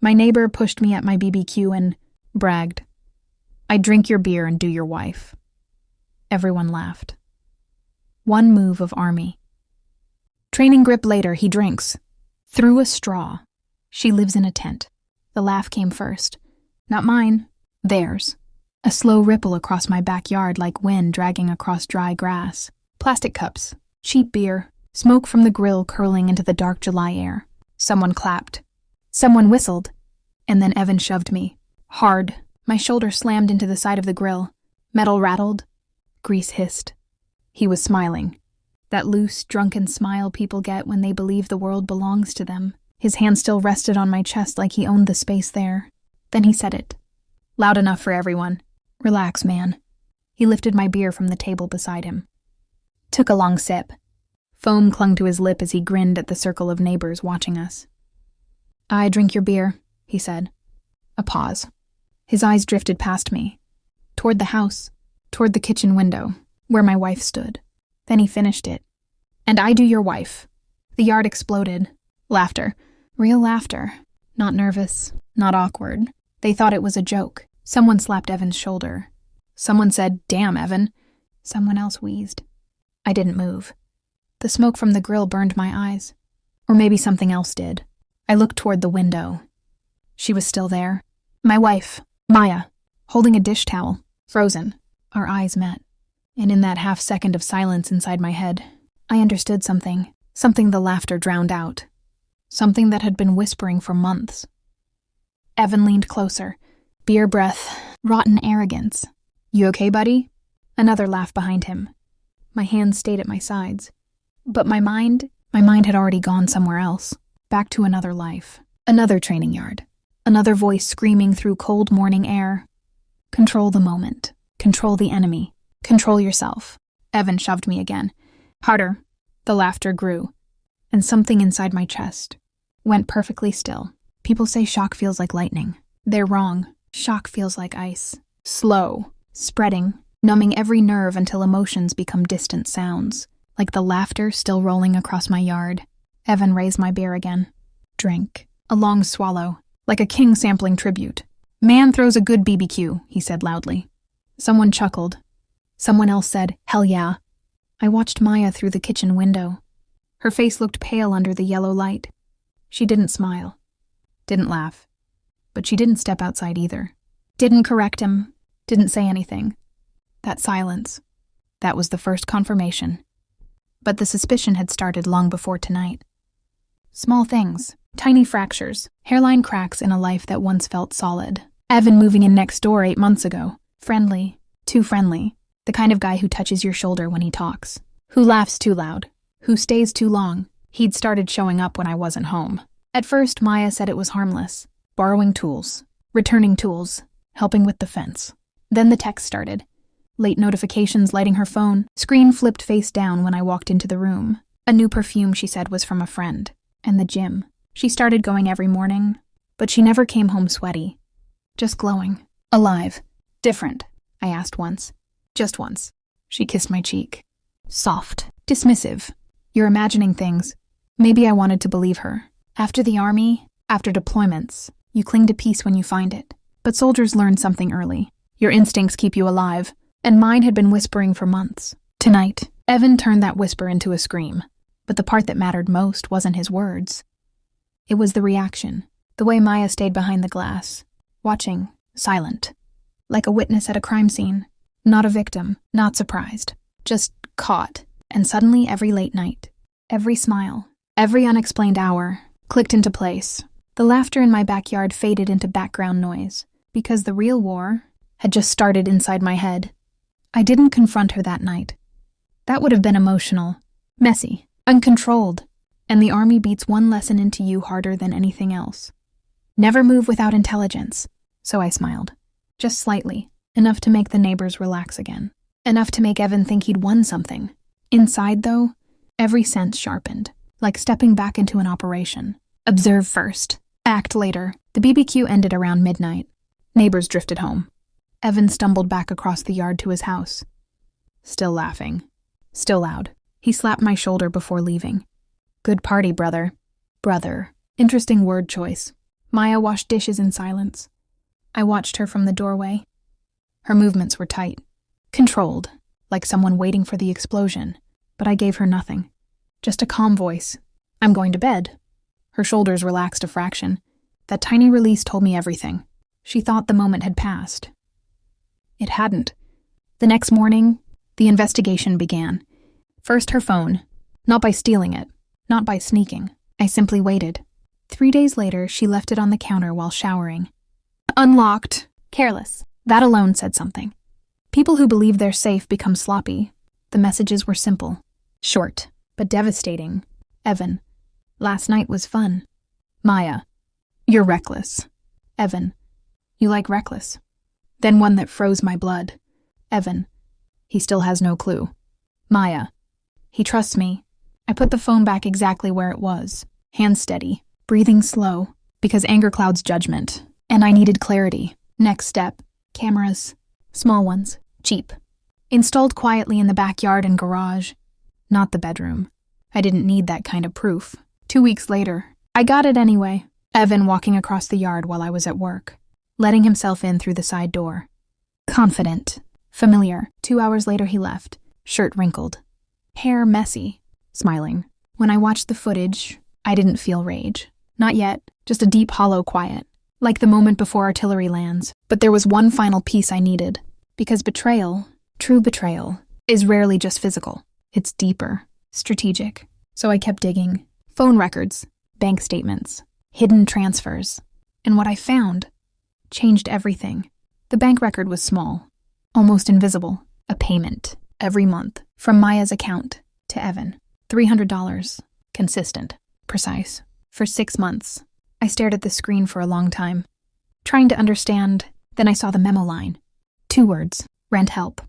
My neighbor pushed me at my BBQ and bragged, "I drink your beer and do your wife." Everyone laughed. One move of Army. Training grip later, he drinks. Through a straw. She lives in a tent. The laugh came first. Not mine, theirs. A slow ripple across my backyard like wind dragging across dry grass. Plastic cups, cheap beer, smoke from the grill curling into the dark July air. Someone clapped. Someone whistled. And then Evan shoved me. Hard. My shoulder slammed into the side of the grill. Metal rattled. Grease hissed. He was smiling. That loose, drunken smile people get when they believe the world belongs to them. His hand still rested on my chest like he owned the space there. Then he said it. Loud enough for everyone. "Relax, man." He lifted my beer from the table beside him. Took a long sip. Foam clung to his lip as he grinned at the circle of neighbors watching us. "I drink your beer," he said. A pause. His eyes drifted past me. Toward the house. Toward the kitchen window, where my wife stood. Then he finished it. "And I do your wife." The yard exploded. Laughter. Real laughter. Not nervous. Not awkward. They thought it was a joke. Someone slapped Evan's shoulder. Someone said, "Damn, Evan." Someone else wheezed. I didn't move. The smoke from the grill burned my eyes. Or maybe something else did. I looked toward the window. She was still there. My wife, Maya, holding a dish towel, frozen. Our eyes met. And in that half second of silence inside my head, I understood something. Something the laughter drowned out. Something that had been whispering for months. Evan leaned closer. Beer breath, rotten arrogance. "You okay, buddy?" Another laugh behind him. My hands stayed at my sides. But my mind had already gone somewhere else. Back to another life. Another training yard. Another voice screaming through cold morning air. Control the moment. Control the enemy. Control yourself. Evan shoved me again. Harder. The laughter grew. And something inside my chest went perfectly still. People say shock feels like lightning. They're wrong. Shock feels like ice. Slow. Spreading. Numbing every nerve until emotions become distant sounds. Like the laughter still rolling across my yard. Evan raised my beer again. Drink. A long swallow. Like a king sampling tribute. "Man throws a good BBQ," he said loudly. Someone chuckled. Someone else said, "Hell yeah." I watched Maya through the kitchen window. Her face looked pale under the yellow light. She didn't smile. Didn't laugh. But she didn't step outside either. Didn't correct him. Didn't say anything. That silence. That was the first confirmation. But the suspicion had started long before tonight. Small things. Tiny fractures. Hairline cracks in a life that once felt solid. Evan moving in next door 8 months ago. Friendly. Too friendly. The kind of guy who touches your shoulder when he talks. Who laughs too loud. Who stays too long. He'd started showing up when I wasn't home. At first, Maya said it was harmless. Borrowing tools. Returning tools. Helping with the fence. Then the text started. Late notifications lighting her phone. Screen flipped face down when I walked into the room. A new perfume, she said, was from a friend. And the gym. She started going every morning. But she never came home sweaty. Just glowing. Alive. Different, I asked once. Just once. She kissed my cheek. Soft. Dismissive. You're imagining things. Maybe I wanted to believe her. After the army, after deployments, you cling to peace when you find it. But soldiers learn something early. Your instincts keep you alive. And mine had been whispering for months. Tonight, Evan turned that whisper into a scream. But the part that mattered most wasn't his words. It was the reaction. The way Maya stayed behind the glass. Watching. Silent. Like a witness at a crime scene. Not a victim. Not surprised. Just caught. And suddenly every late night. Every smile. Every unexplained hour. Clicked into place. The laughter in my backyard faded into background noise. Because the real war had just started inside my head. I didn't confront her that night. That would have been emotional. Messy. Uncontrolled. And the army beats one lesson into you harder than anything else. Never move without intelligence. So I smiled. Just slightly. Enough to make the neighbors relax again. Enough to make Evan think he'd won something. Inside, though, every sense sharpened. Like stepping back into an operation. Observe first. Act later. The BBQ ended around midnight. Neighbors drifted home. Evan stumbled back across the yard to his house. Still laughing. Still loud. He slapped my shoulder before leaving. Good party, brother. Brother. Interesting word choice. Maya washed dishes in silence. I watched her from the doorway. Her movements were tight, controlled, like someone waiting for the explosion, but I gave her nothing. Just a calm voice. "I'm going to bed." Her shoulders relaxed a fraction. That tiny release told me everything. She thought the moment had passed. It hadn't. The next morning, the investigation began. First her phone, not by stealing it, not by sneaking. I simply waited. 3 days later, she left it on the counter while showering. Unlocked, careless. That alone said something. People who believe they're safe become sloppy. The messages were simple, short, but devastating. Evan, last night was fun. Maya, you're reckless. Evan, you like reckless. Then one that froze my blood. Evan, he still has no clue. Maya, he trusts me. I put the phone back exactly where it was, hands steady, breathing slow, because anger clouds judgment, and I needed clarity. Next step, cameras, small ones, cheap. Installed quietly in the backyard and garage, not the bedroom. I didn't need that kind of proof. 2 weeks later, I got it anyway. Evan walking across the yard while I was at work, letting himself in through the side door. Confident, familiar. 2 hours later he left, shirt wrinkled, hair messy, smiling. When I watched the footage, I didn't feel rage. Not yet, just a deep hollow quiet, like the moment before artillery lands. But there was one final piece I needed, because betrayal, true betrayal, is rarely just physical. It's deeper, strategic. So I kept digging. Phone records, bank statements, hidden transfers. And what I found changed everything. The bank record was small, almost invisible. A payment, every month, from Maya's account to Evan. $300, consistent, precise. For 6 months, I stared at the screen for a long time, trying to understand. Then I saw the memo line. 2 words, rent help.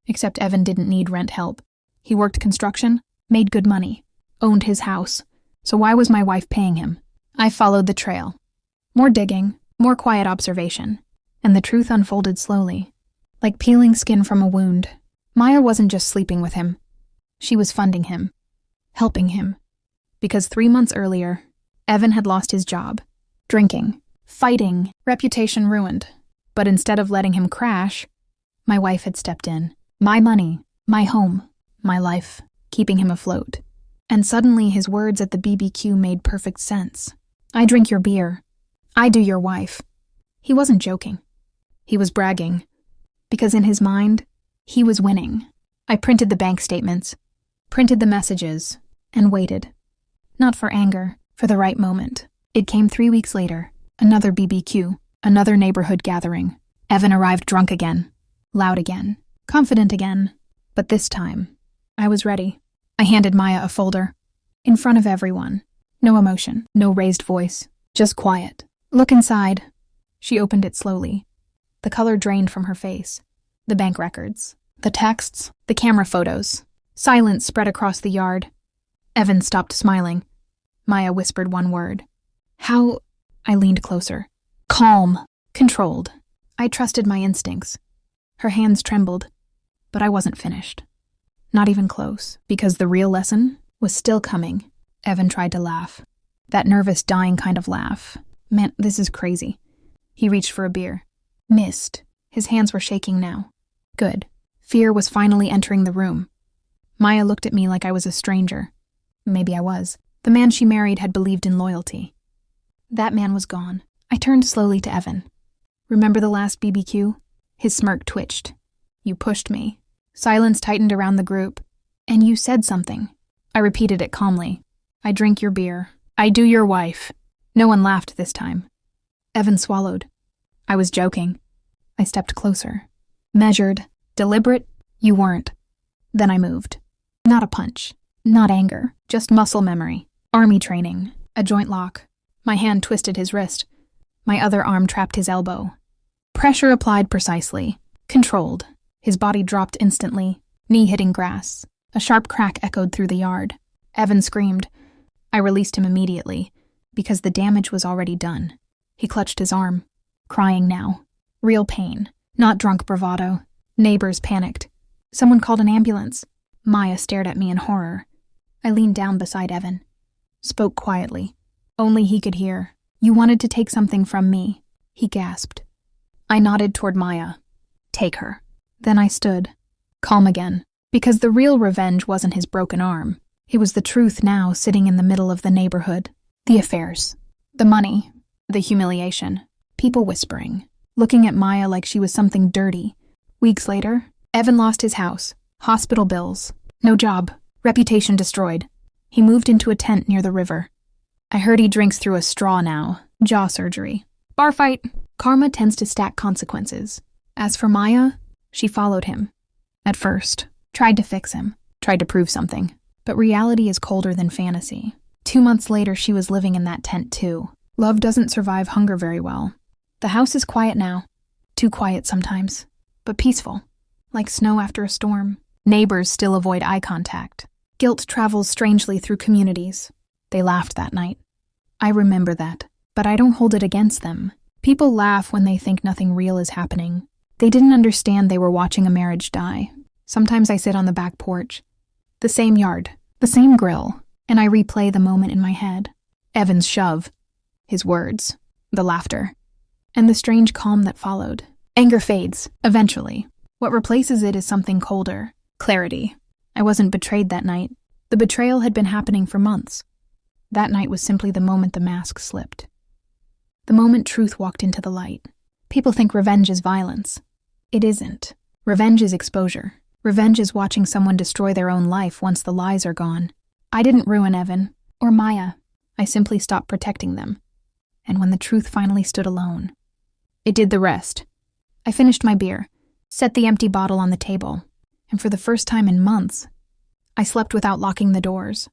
Except Evan didn't need rent help. He worked construction, made good money, owned his house. So why was my wife paying him? I followed the trail. More digging, more quiet observation, and the truth unfolded slowly, like peeling skin from a wound. Maya wasn't just sleeping with him. She was funding him, helping him. Because 3 months earlier, Evan had lost his job, drinking, fighting, reputation ruined. But instead of letting him crash, my wife had stepped in. My money, my home, my life, keeping him afloat. And suddenly his words at the BBQ made perfect sense. I drink your beer. I do your wife. He wasn't joking. He was bragging. Because in his mind, he was winning. I printed the bank statements, printed the messages, and waited. Not for anger, for the right moment. It came 3 weeks later. Another BBQ, another neighborhood gathering. Evan arrived drunk again, loud again, confident again. But this time, I was ready. I handed Maya a folder. In front of everyone. No emotion, no raised voice, just quiet. Look inside. She opened it slowly. The color drained from her face. The bank records, the texts, the camera photos. Silence spread across the yard. Evan stopped smiling. Maya whispered one word. How? I leaned closer. Calm, controlled. I trusted my instincts. Her hands trembled, but I wasn't finished. Not even close, because the real lesson was still coming. Evan tried to laugh. That nervous, dying kind of laugh. Man, this is crazy. He reached for a beer. Missed. His hands were shaking now. Good. Fear was finally entering the room. Maya looked at me like I was a stranger. Maybe I was. The man she married had believed in loyalty. That man was gone. I turned slowly to Evan. Remember the last BBQ? His smirk twitched. You pushed me. Silence tightened around the group. And you said something. I repeated it calmly. I drink your beer. I do your wife. No one laughed this time. Evan swallowed. I was joking. I stepped closer. Measured. Deliberate. You weren't. Then I moved. Not a punch. Not anger. Just muscle memory. Army training. A joint lock. My hand twisted his wrist. My other arm trapped his elbow. Pressure applied precisely. Controlled. His body dropped instantly, knee hitting grass. A sharp crack echoed through the yard. Evan screamed. I released him immediately, because the damage was already done. He clutched his arm, crying now. Real pain, not drunk bravado. Neighbors panicked. Someone called an ambulance. Maya stared at me in horror. I leaned down beside Evan. Spoke quietly. Only he could hear. You wanted to take something from me, he gasped. I nodded toward Maya. Take her. Then I stood, calm again, because the real revenge wasn't his broken arm. It was the truth now sitting in the middle of the neighborhood. The affairs, the money, the humiliation, people whispering, looking at Maya like she was something dirty. Weeks later, Evan lost his house, hospital bills, no job, reputation destroyed. He moved into a tent near the river. I heard he drinks through a straw now, jaw surgery. Bar fight. Karma tends to stack consequences. As for Maya, she followed him. At first, tried to fix him, tried to prove something. But reality is colder than fantasy. 2 months later, she was living in that tent too. Love doesn't survive hunger very well. The house is quiet now. Too quiet sometimes, but peaceful. Like snow after a storm. Neighbors still avoid eye contact. Guilt travels strangely through communities. They laughed that night. I remember that, but I don't hold it against them. People laugh when they think nothing real is happening. They didn't understand they were watching a marriage die. Sometimes I sit on the back porch. The same yard, the same grill, and I replay the moment in my head. Evan's shove, his words, the laughter, and the strange calm that followed. Anger fades, eventually. What replaces it is something colder. Clarity. I wasn't betrayed that night. The betrayal had been happening for months. That night was simply the moment the mask slipped. The moment truth walked into the light. People think revenge is violence. It isn't. Revenge is exposure. Revenge is watching someone destroy their own life once the lies are gone. I didn't ruin Evan, or Maya. I simply stopped protecting them. And when the truth finally stood alone, it did the rest. I finished my beer, set the empty bottle on the table, and for the first time in months, I slept without locking the doors.